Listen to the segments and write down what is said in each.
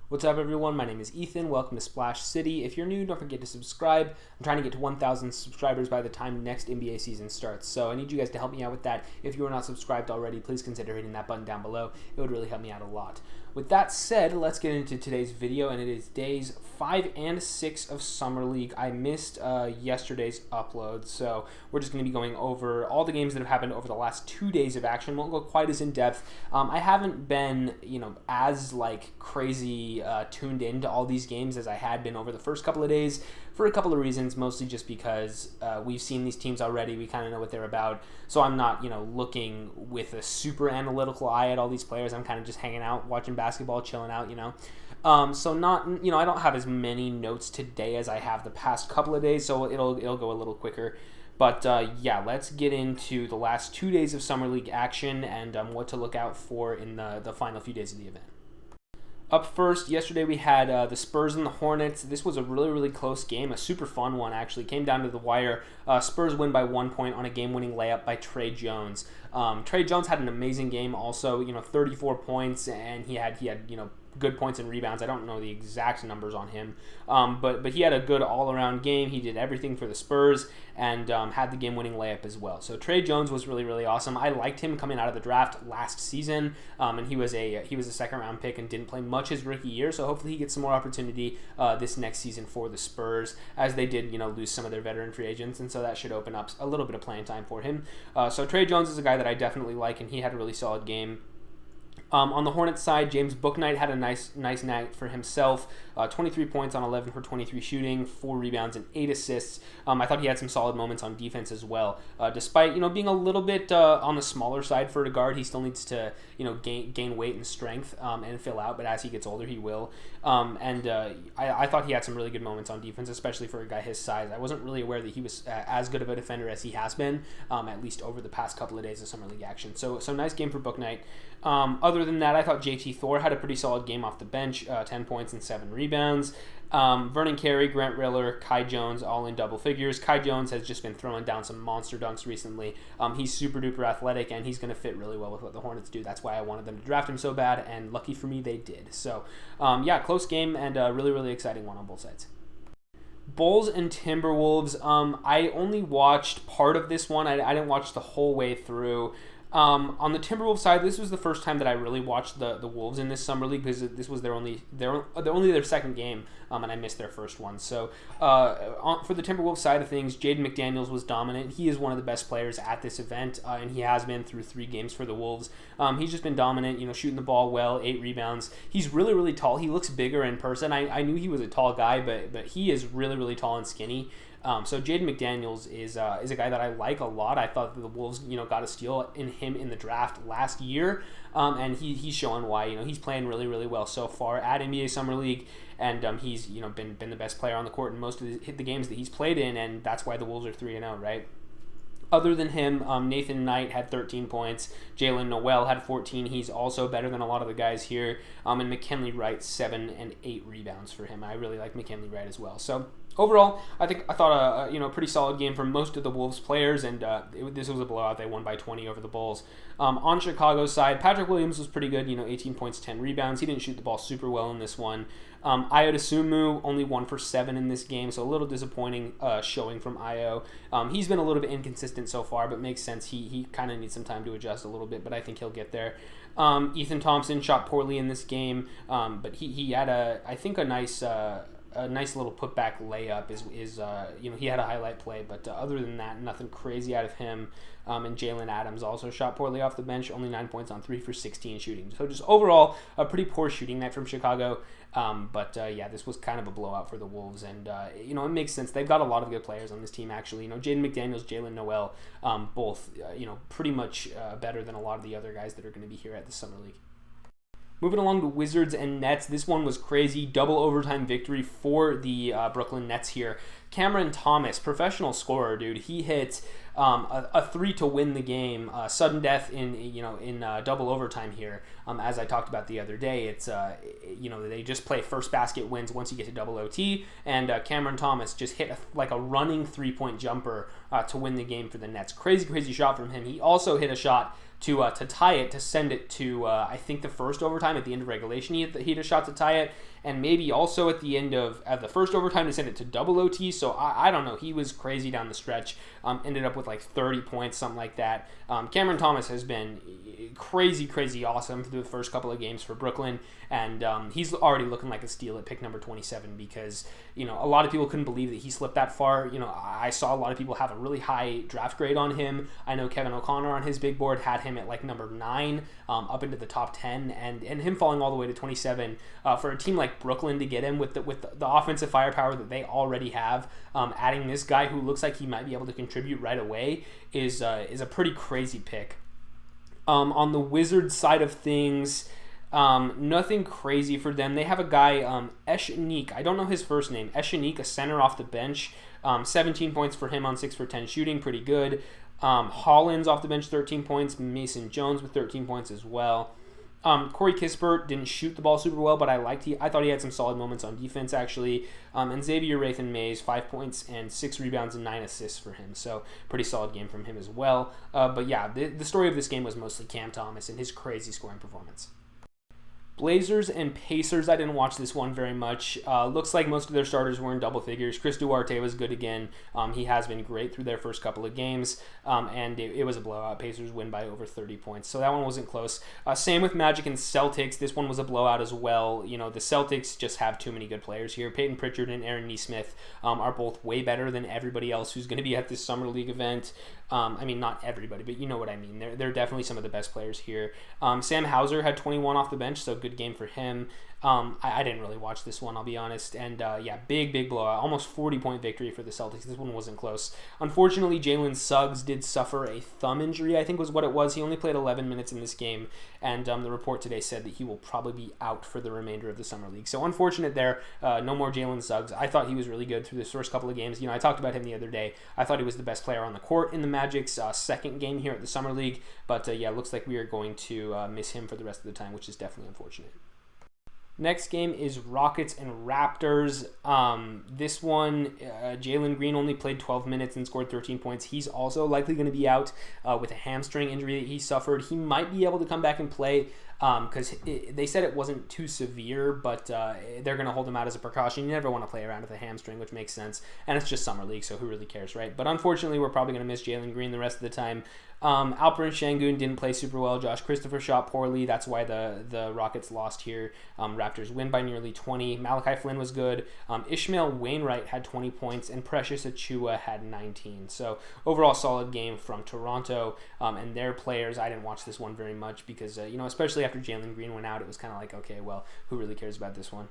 What's up, everyone? My name is Ethan. Welcome to Splash City. If you're new, don't forget to subscribe. I'm trying to get to 1,000 subscribers by the time next NBA season starts, so I need you guys to help me out with that. If you are not subscribed already, please consider hitting that button down below. It would really help me out a lot. With that said, let's get into today's video, and it is days 5 and 6 of Summer League. I missed yesterday's upload, so we're just going to be going over all the games that have happened over the last 2 days of action. Won't go quite as in depth. I haven't been, as crazy tuned into all these games as I had been over the first couple of days for a couple of reasons, mostly just because we've seen these teams already. We kind of know what they're about, so I'm not, looking with a super analytical eye at all these players. I'm kind of just hanging out, watching basketball, chilling out, so not, I don't have as many notes today as I have the past couple of days, so it'll go a little quicker. But yeah, let's get into the last 2 days of Summer League action and what to look out for in the final few days of the event. Up first, yesterday we had the Spurs and the Hornets. This was a really, really close game, a super fun one, actually. Came down to the wire. Spurs win by 1 point on a game-winning layup by Tre Jones. Tre Jones had an amazing game also, 34 points, and he had good points and rebounds. I don't know the exact numbers on him, but he had a good all-around game. He did everything for the Spurs and had the game-winning layup as well. So Tre Jones was really, really awesome. I liked him coming out of the draft last season, and he was a second-round pick and didn't play much his rookie year. So hopefully he gets some more opportunity this next season for the Spurs, as they did lose some of their veteran free agents, and so that should open up a little bit of playing time for him. So Tre Jones is a guy that I definitely like, and he had a really solid game. On the Hornets side, James Bouknight had a nice night for himself. 23 points on 11 for 23 shooting, 4 rebounds, and 8 assists. I thought he had some solid moments on defense as well. Despite being a little bit on the smaller side for a guard, he still needs to gain weight and strength and fill out. But as he gets older, he will. I thought he had some really good moments on defense, especially for a guy his size. I wasn't really aware that he was as good of a defender as he has been, at least over the past couple of days of Summer League action. So nice game for Bouknight. Other than that, I thought JT Thor had a pretty solid game off the bench, 10 points and 7 rebounds. Vernon Carey, Grant Riller, Kai Jones, all in double figures. Kai Jones has just been throwing down some monster dunks recently. He's super duper athletic, and he's going to fit really well with what the Hornets do. That's why I wanted them to draft him so bad, and lucky for me, they did. So, yeah, close game and a really, really exciting one on both sides. Bulls and Timberwolves. I only watched part of this one. I didn't watch the whole way through. On the Timberwolves side, this was the first time that I really watched the Wolves in this summer league, because this was only their second game, and I missed their first one. So for the Timberwolves side of things, Jaden McDaniels was dominant. He is one of the best players at this event, and he has been through 3 games for the Wolves. He's just been dominant, shooting the ball well, 8 rebounds. He's really, really tall. He looks bigger in person. I knew he was a tall guy, but he is really, really tall and skinny. So Jaden McDaniels is a guy that I like a lot. I thought that the Wolves, got a steal in him in the draft last year, and he's showing why. He's playing really, really well so far at NBA Summer League, and he's been the best player on the court in most of the games that he's played in, and that's why the Wolves are 3-0, right? Other than him, Nathan Knight had 13 points. Jalen Noel had 14. He's also better than a lot of the guys here. And McKinley Wright, 7 and 8 rebounds for him. I really like McKinley Wright as well. So overall, I thought a pretty solid game from most of the Wolves players, and this was a blowout. They won by 20 over the Bulls. On Chicago's side, Patrick Williams was pretty good. 18 points, 10 rebounds. He didn't shoot the ball super well in this one. Ayo Dosunmu only 1 for 7 in this game, so a little disappointing showing from Ayo. He's been a little bit inconsistent so far, but makes sense. He kind of needs some time to adjust a little bit, but I think he'll get there. Ethan Thompson shot poorly in this game, but he had a nice little putback layup. He had a highlight play, but other than that, nothing crazy out of him. And Jalen Adams also shot poorly off the bench, only 9 points on 3 for 16 shooting. So just overall, a pretty poor shooting night from Chicago. Yeah, this was kind of a blowout for the Wolves, and it makes sense. They've got a lot of good players on this team, actually. Jaden McDaniels, Jalen Noel, both pretty much better than a lot of the other guys that are going to be here at the Summer League. Moving along to Wizards and Nets, this one was crazy. Double overtime victory for the Brooklyn Nets here. Cameron Thomas, professional scorer, dude. He hit a 3 to win the game. Sudden death in double overtime here. As I talked about the other day, it's they just play first basket wins once you get to double OT, and Cameron Thomas just hit a running 3-point jumper to win the game for the Nets. Crazy shot from him. He also hit a shot to tie it, to send it to I think the first overtime. At the end of regulation, he had a shot to tie it, and maybe also at the end of the first overtime to send it to double OT. So I don't know. He was crazy down the stretch. Ended up with like 30 points, something like that. Cameron Thomas has been crazy awesome through the first couple of games for Brooklyn, and he's already looking like a steal at pick number 27 because, you know, a lot of people couldn't believe that he slipped that far. You know, I saw a lot of people have a really high draft grade on him. I know Kevin O'Connor on his big board had him at like number 9, up into the top 10, and him falling all the way to 27 for a team like Brooklyn to get him with the offensive firepower that they already have, adding this guy who looks like he might be able to contribute right away is a pretty crazy pick. On the Wizards side of things, nothing crazy for them. They have a guy, Eshanique. I don't know his first name. Eshanique, a center off the bench. 17 points for him on 6 for 10 shooting. Pretty good. Hollins off the bench, 13 points. Mason Jones with 13 points as well. Corey Kispert didn't shoot the ball super well, but I thought he had some solid moments on defense, actually. And Xavier Wraithen-Mays, 5 points and 6 rebounds and 9 assists for him. So pretty solid game from him as well. But yeah, the story of this game was mostly Cam Thomas and his crazy scoring performance. Blazers and Pacers, I didn't watch this one very much. Looks like most of their starters were in double figures. Chris Duarte was good again. He has been great through their first couple of games, and it was a blowout. Pacers win by over 30 points, so that one wasn't close. Same with Magic and Celtics. This one was a blowout as well. You know, the Celtics just have too many good players here. Peyton Pritchard and Aaron Nesmith are both way better than everybody else who's going to be at this Summer League event. I mean, not everybody, but you know what I mean. They're definitely some of the best players here. Sam Hauser had 21 off the bench, so good game for him. I didn't really watch this one, I'll be honest. And yeah, big blowout. Almost 40-point victory for the Celtics. This one wasn't close. Unfortunately, Jalen Suggs did suffer a thumb injury, I think was what it was. He only played 11 minutes in this game, and the report today said that he will probably be out for the remainder of the Summer League. So unfortunate there. No more Jalen Suggs. I thought he was really good through the first couple of games. You know, I talked about him the other day. I thought he was the best player on the court in the Magic's second game here at the Summer League. But yeah, it looks like we are going to miss him for the rest of the time, which is definitely unfortunate. Next game is Rockets and Raptors. This one, Jalen Green only played 12 minutes and scored 13 points. He's also likely going to be out with a hamstring injury that he suffered. He might be able to come back and play because they said it wasn't too severe, but they're going to hold him out as a precaution. You never want to play around with a hamstring, which makes sense. And it's just Summer League, so who really cares, right? But unfortunately, we're probably going to miss Jalen Green the rest of the time. Alperen Şengün didn't play super well. Josh Christopher shot poorly. That's why the Rockets lost here. Raptors win by nearly 20. Malachi Flynn was good. Ishmael Wainwright had 20 points, and Precious Achiuwa had 19. So overall, solid game from Toronto and their players. I didn't watch this one very much because, you know, especially after Jalen Green went out, it was kind of like, okay, well, who really cares about this one?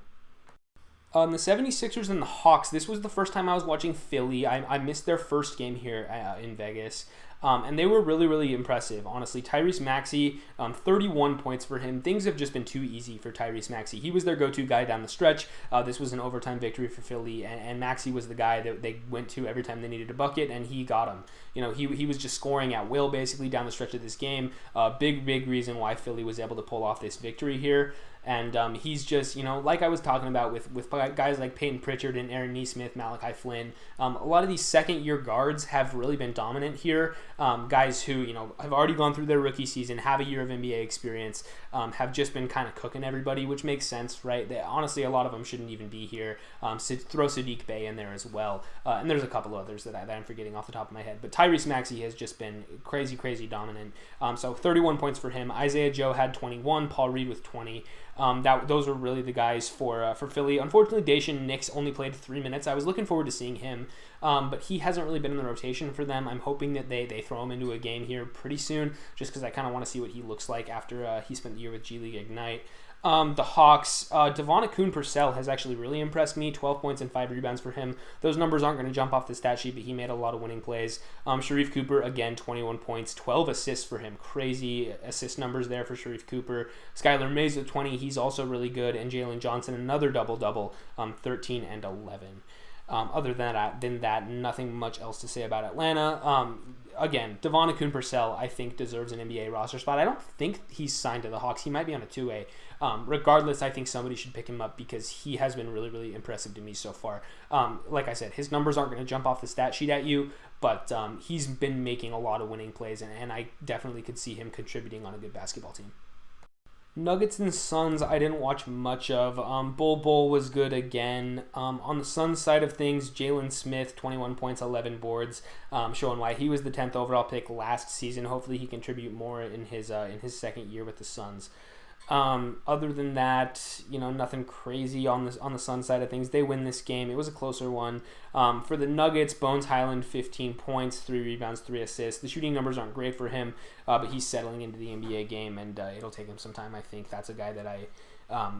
The 76ers and the Hawks, this was the first time I was watching Philly. I missed their first game here in Vegas. And they were really impressive, honestly. Tyrese Maxey, 31 points for him. Things have just been too easy for Tyrese Maxey. He was their go-to guy down the stretch. This was an overtime victory for Philly, and Maxey was the guy that they went to every time they needed a bucket, and he got him. You know, he was just scoring at will, basically, down the stretch of this game. Big reason why Philly was able to pull off this victory here. And he's just, you know, like I was talking about with guys like Peyton Pritchard and Aaron Nesmith, Malachi Flynn, a lot of these second-year guards have really been dominant here. Guys who, you know, have already gone through their rookie season, have a year of NBA experience, have just been kind of cooking everybody, which makes sense, right? Honestly, a lot of them shouldn't even be here. Throw Sadiq Bey in there as well. And there's a couple others that I'm forgetting off the top of my head. But Tyrese Maxey has just been crazy dominant. So 31 points for him. Isaiah Joe had 21. Paul Reed with 20. Those were really the guys for Philly. Unfortunately, Dacian Nix only played 3 minutes. I was looking forward to seeing him, but he hasn't really been in the rotation for them. I'm hoping that they throw him into a game here pretty soon, just because I kind of want to see what he looks like after he spent the year with G League Ignite. The Hawks, Devon Purcell has actually really impressed me. 12 points and 5 rebounds for him. Those numbers aren't going to jump off the stat sheet, but he made a lot of winning plays. Sharif Cooper, again, 21 points, 12 assists for him. Crazy assist numbers there for Sharif Cooper. Skylar Mays with 20, he's also really good. And Jalen Johnson, another double-double, 13 and 11. Other than that, nothing much else to say about Atlanta. Again, Devon Purcell, I think, deserves an NBA roster spot. I don't think he's signed to the Hawks. He might be on a 2A. Regardless, I think somebody should pick him up because he has been really, really impressive to me so far. Like I said, his numbers aren't going to jump off the stat sheet at you, but he's been making a lot of winning plays, and I definitely could see him contributing on a good basketball team. Nuggets and Suns, I didn't watch much of. Bol was good again. On the Suns side of things, Jalen Smith, 21 points, 11 boards, showing why he was the 10th overall pick last season. Hopefully he contribute more in his second year with the Suns. Other than that, nothing crazy on the Suns side of things. They win this game. It was a closer one. For the Nuggets, Bones Highland, 15 points, 3 rebounds, 3 assists. The shooting numbers aren't great for him, but he's settling into the NBA game, and it'll take him some time. I think that's a guy that I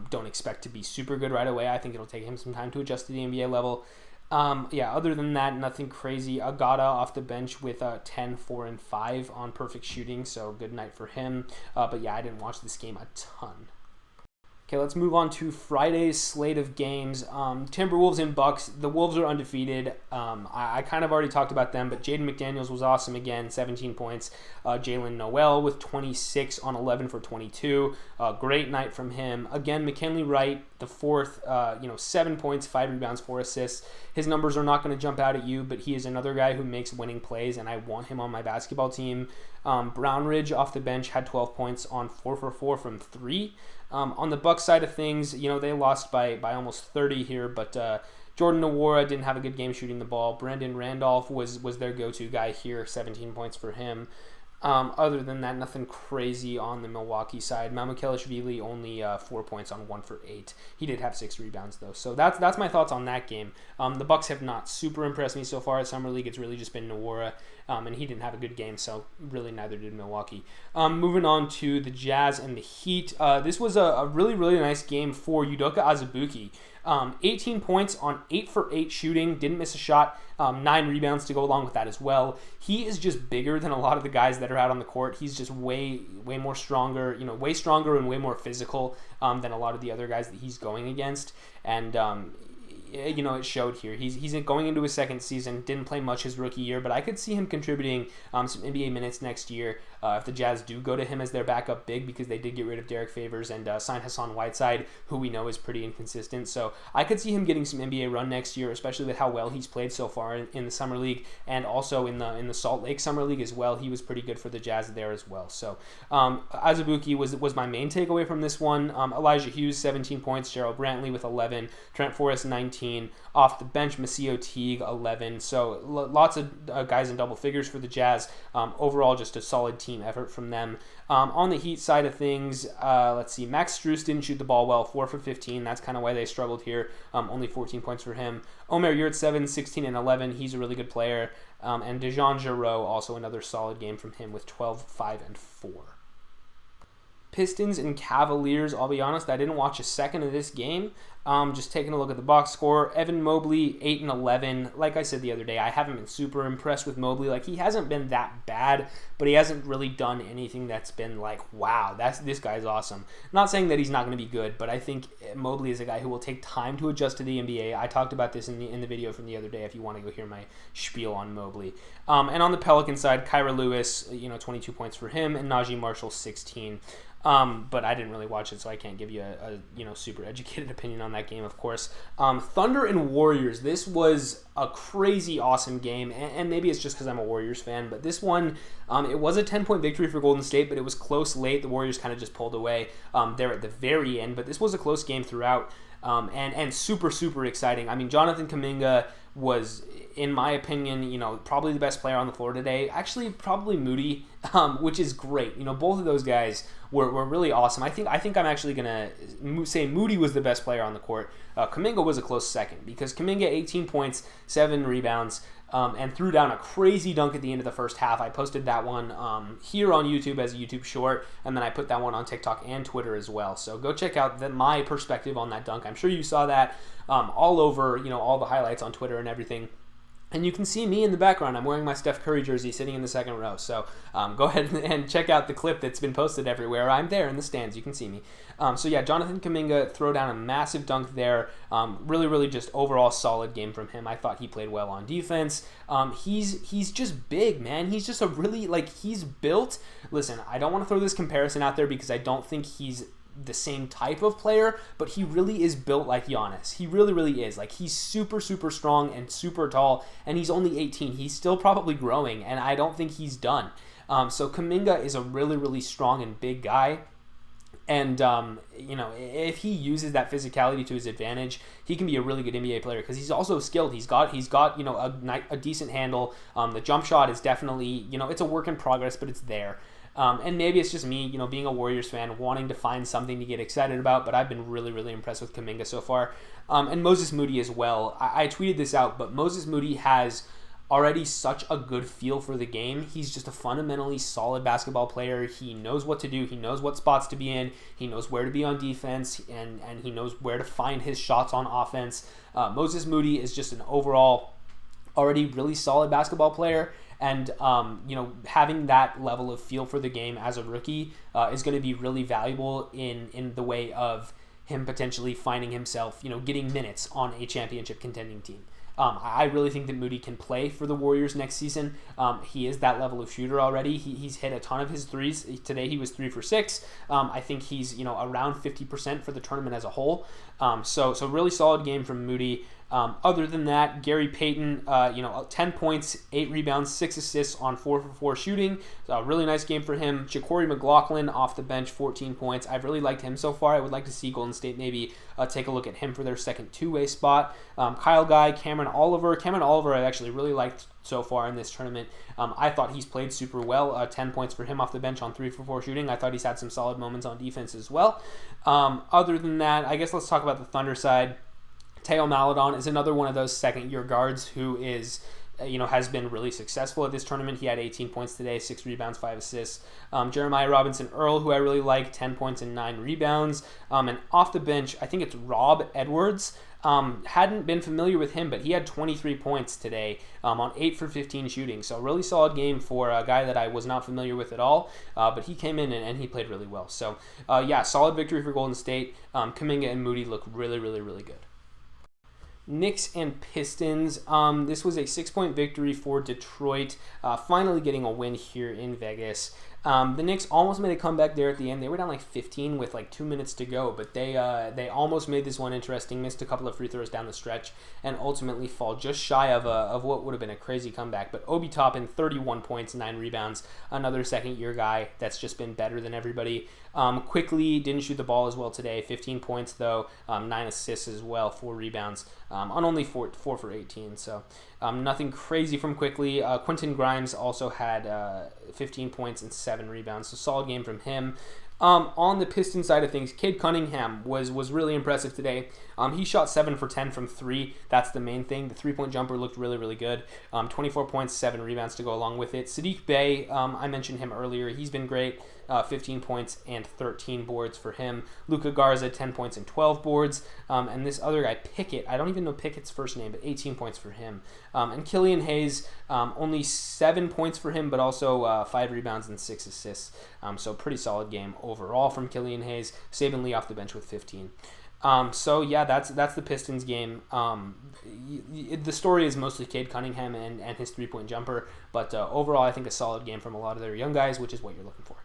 don't expect to be super good right away. I think it'll take him some time to adjust to the NBA level. Other than that, nothing crazy. Agata off the bench with 10, 4, and 5 on perfect shooting, so good night for him. I didn't watch this game a ton. Okay, let's move on to Friday's slate of games. Timberwolves and Bucks. The Wolves are undefeated. I kind of already talked about them, but Jaden McDaniels was awesome again, 17 points. Jalen Noel with 26 on 11 for 22. Great night from him. Again, McKinley Wright, the fourth, 7 points, 5 rebounds, 4 assists. His numbers are not going to jump out at you, but he is another guy who makes winning plays, and I want him on my basketball team. Brownridge off the bench had 12 points on 4 for 4 from 3. On the Bucks side of things, they lost by almost 30 here, but Jordan Nwora didn't have a good game shooting the ball. Brandon Randolph was their go-to guy here, 17 points for him. Other than that, nothing crazy on the Milwaukee side. Mamukelashvili only 4 points on 1 for 8. He did have 6 rebounds though. So that's my thoughts on that game. The Bucks have not super impressed me so far at Summer League. It's really just been Nwora, and he didn't have a good game, so really neither did Milwaukee. Moving on to the Jazz and the Heat. This was a really, really nice game for Udoka Azubuike. 18 points on 8 for 8 shooting, didn't miss a shot, 9 rebounds to go along with that as well. He is just bigger than a lot of the guys that are out on the court. He's just way more stronger, way stronger and way more physical than a lot of the other guys that he's going against. And it showed here. He's going into his second season, didn't play much his rookie year, but I could see him contributing some NBA minutes next year if the Jazz do go to him as their backup big, because they did get rid of Derek Favors and sign Hassan Whiteside, who we know is pretty inconsistent. So I could see him getting some NBA run next year, especially with how well he's played so far in the Summer League and also in the Salt Lake Summer League as well. He was pretty good for the Jazz there as well. So Azubuike was my main takeaway from this one. Elijah Hughes, 17 points, Gerald Brantley with 11, Trent Forrest, 19. Off the bench, Maseo Teague, 11. So lots of guys in double figures for the Jazz. Overall, just a solid team effort from them. On the Heat side of things, let's see. Max Strus didn't shoot the ball well, 4 for 15. That's kind of why they struggled here. Only 14 points for him. Omer Yurtseven, 16 and 11. He's a really good player. And Dejan Jarreau, also another solid game from him with 12, 5, and 4. Pistons and Cavaliers, I'll be honest, I didn't watch a second of this game. Just taking a look at the box score, Evan Mobley, 8 and 11. Like I said the other day, I haven't been super impressed with Mobley. Like, he hasn't been that bad, but he hasn't really done anything that's been like, wow, this guy's awesome. Not saying that he's not going to be good, but I think Mobley is a guy who will take time to adjust to the NBA. I talked about this in the video from the other day if you want to go hear my spiel on Mobley. And on the Pelican side, Kyra Lewis, 22 points for him, and Najee Marshall, 16. But I didn't really watch it, so I can't give you a super educated opinion on that game, of course. Thunder and Warriors. This was a crazy awesome game, and maybe it's just because I'm a Warriors fan, but this one, it was a 10-point victory for Golden State, but it was close late. The Warriors kind of just pulled away there at the very end, but this was a close game throughout, and super, super exciting. I mean, Jonathan Kuminga was, in my opinion, probably the best player on the floor today. Actually, probably Moody, which is great. Both of those guys were really awesome. I think I'm actually going to say Moody was the best player on the court. Kuminga was a close second, because Kuminga, 18 points, 7 rebounds, and threw down a crazy dunk at the end of the first half. I posted that one here on YouTube as a YouTube short, and then I put that one on TikTok and Twitter as well. So go check out my perspective on that dunk. I'm sure you saw that all over, all the highlights on Twitter and everything. And you can see me in the background. I'm wearing my Steph Curry jersey sitting in the second row. So go ahead and check out the clip that's been posted everywhere. I'm there in the stands. You can see me. So yeah, Jonathan Kuminga throw down a massive dunk there. Really, really just overall solid game from him. I thought he played well on defense. He's just big, man. He's just a really, he's built. Listen, I don't want to throw this comparison out there because I don't think he's the same type of player, but he really is built like Giannis. He really, really is. He's super, super strong and super tall, and he's only 18. He's still probably growing, and I don't think he's done. So Kuminga is a really, really strong and big guy. And, if he uses that physicality to his advantage, he can be a really good NBA player because he's also skilled. He's got a decent handle. The jump shot is definitely, it's a work in progress, but it's there. And maybe it's just me, being a Warriors fan, wanting to find something to get excited about, but I've been really, really impressed with Kuminga so far. And Moses Moody as well. I tweeted this out, but Moses Moody has already such a good feel for the game. He's just a fundamentally solid basketball player. He knows what to do. He knows what spots to be in. He knows where to be on defense, and he knows where to find his shots on offense. Moses Moody is just an overall already really solid basketball player. And, having that level of feel for the game as a rookie is going to be really valuable in the way of him potentially finding himself, getting minutes on a championship contending team. I really think that Moody can play for the Warriors next season. He is that level of shooter already. He's hit a ton of his threes. Today he was 3 for 6. I think he's around 50% for the tournament as a whole. So really solid game from Moody. Other than that, Gary Payton, 10 points, 8 rebounds, 6 assists on 4 for 4 shooting. So a really nice game for him. Ja'Cory McLaughlin off the bench, 14 points. I've really liked him so far. I would like to see Golden State maybe take a look at him for their second two-way spot. Kyle Guy, Cameron Oliver. Cameron Oliver I actually really liked so far in this tournament. I thought he's played super well. 10 points for him off the bench on 3 for 4 shooting. I thought he's had some solid moments on defense as well. Other than that, I guess let's talk about the Thunder side. Teo Maledon is another one of those second-year guards who is, has been really successful at this tournament. He had 18 points today, 6 rebounds, 5 assists. Jeremiah Robinson-Earl, who I really like, 10 points and 9 rebounds. And off the bench, I think it's Rob Edwards. Hadn't been familiar with him, but he had 23 points today on 8 for 15 shooting. So really solid game for a guy that I was not familiar with at all. But he came in and he played really well. So, solid victory for Golden State. Kuminga and Moody look really, really, really good. Knicks and Pistons. This was a 6-point victory for Detroit, finally getting a win here in Vegas. The Knicks almost made a comeback there at the end. They were down 15 with 2 minutes to go, but they almost made this one interesting, missed a couple of free throws down the stretch, and ultimately fall just shy of what would have been a crazy comeback. But Obi Toppin, 31 points, 9 rebounds, another second-year guy that's just been better than everybody. Quickly didn't shoot the ball as well today, 15 points though, 9 assists as well, 4 rebounds, on only 4 for 18. So nothing crazy from Quickly. Quentin Grimes also had 15 points and 7 rebounds, so solid game from him. On the Pistons side of things, Cade Cunningham was really impressive today. He shot 7 for 10 from 3. That's the main thing. The 3-point jumper looked really, really good. 24 points, 7 rebounds to go along with it. Sadiq Bey, I mentioned him earlier. He's been great. 15 points and 13 boards for him. Luka Garza, 10 points and 12 boards. And this other guy, Pickett, I don't even know Pickett's first name, but 18 points for him. And Killian Hayes, only 7 points for him, but also 5 rebounds and 6 assists. So pretty solid game overall from Killian Hayes. Saban Lee off the bench with 15. That's the Pistons game. The story is mostly Cade Cunningham and his 3-point jumper, but overall I think a solid game from a lot of their young guys, which is what you're looking for.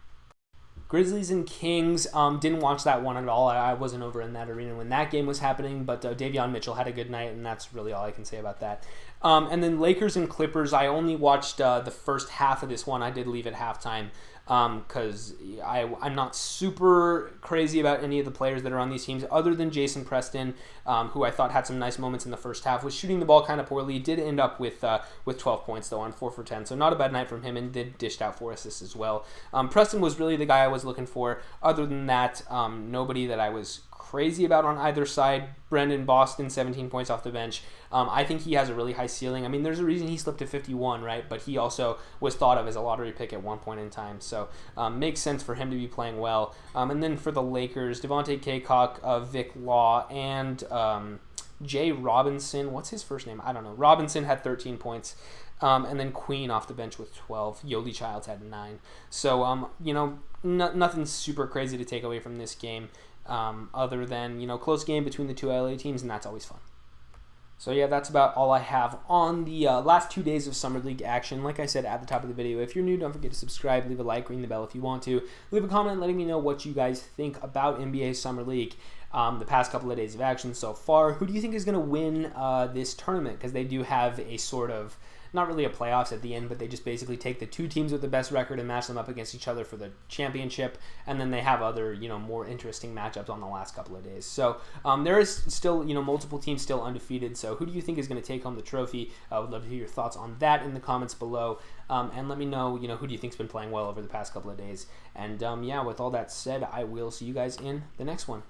Grizzlies and Kings, didn't watch that one at all. I wasn't over in that arena when that game was happening, but Davion Mitchell had a good night, and that's really all I can say about that. And then Lakers and Clippers, I only watched the first half of this one. I did leave at halftime because I'm not super crazy about any of the players that are on these teams other than Jason Preston, who I thought had some nice moments in the first half, was shooting the ball kind of poorly, did end up with 12 points though on 4 for 10, so not a bad night from him, and did dished out 4 assists as well. Preston was really the guy I was looking for. Other than that, nobody that I was crazy about on either side. Brendan Boston, 17 points off the bench. I think he has a really high ceiling. I mean, there's a reason he slipped to 51, right? But he also was thought of as a lottery pick at one point in time. So makes sense for him to be playing well. And then for the Lakers, Devontae Caycock, Vic Law, and Jay Robinson, what's his first name? I don't know. Robinson had 13 points. And then Queen off the bench with 12. Yoli Childs had 9. So, nothing super crazy to take away from this game other than, close game between the two LA teams, and that's always fun. So, yeah, that's about all I have on the last 2 days of Summer League action. Like I said at the top of the video, if you're new, don't forget to subscribe, leave a like, ring the bell if you want to. Leave a comment letting me know what you guys think about NBA Summer League. The past couple of days of action so far. Who do you think is going to win this tournament? Because they do have a sort of, not really a playoffs at the end, but they just basically take the two teams with the best record and match them up against each other for the championship, and then they have other, more interesting matchups on the last couple of days. So there is still, multiple teams still undefeated. So who do you think is going to take home the trophy? I would love to hear your thoughts on that in the comments below, and let me know, who do you think's been playing well over the past couple of days. And with all that said, I will see you guys in the next one.